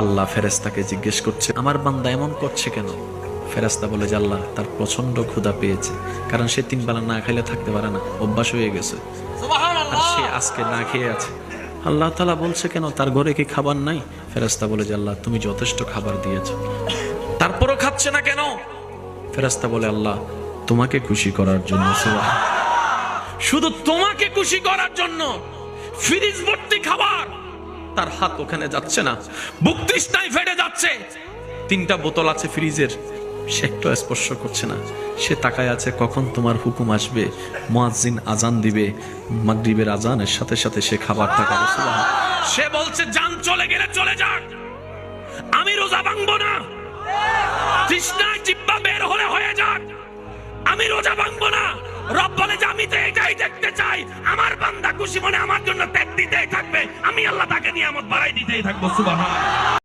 আল্লাহ ফেরেশতাকে জিজ্ঞেস করছে, আমার বান্দা এমন করছে কেন? ফেরেশতা বলে যে আল্লাহ, তার প্রচন্ড ক্ষুধা পেয়েছে, কারণ সে 3 বেলা না খাইলে থাকতে পারে না, অভ্যাস হয়ে গেছে, আর সে আজকে না খেয়ে আছে। আল্লাহ তাআলা বলছে কেন, তার ঘরে কি খাবার নাই? ফেরেশতা বলে যে আল্লাহ, তুমি যথেষ্ট খাবার দিয়েছো, তারপরও খাচ্ছে না কেন? ফেরেশতা বলে আল্লাহ, তোমাকে খুশি করার জন্য, শুধু তোমাকে খুশি করার জন্য। ফ্রিজ ভর্তি খাবার, তার হাত ওখানে যাচ্ছে না, বুক তৃষ্ণায় ফেটে যাচ্ছে, 3টা বোতল আছে ফ্রিজের, সে একটু স্পর্শ করছে না। সে তাকায় আছে কখন তোমার হুকুম আসবে, মুয়াজ্জিন আজান দিবে, মাগরিবের আজানের সাথে সাথে সে খাবারটা খাবে। সুবহানাল্লাহ। সে বলছে জান চলে গেলে চলে যাক, আমি রোজা ভাঙবো না, তৃষ্ণায় জিহ্বা বের হলে হয়ে যাক, আমি রোজা ভাঙবো না। রব বলে যে আমি তো এটাই দেখতে চাই, আমার বান্দা খুশি মনে আমার জন্য ত্যাগ দিতেই থাকবে, আমি আল্লাহ তাকে নিয়ামত বাড়াই দিতেই থাকবো। সুবহানাল্লাহ।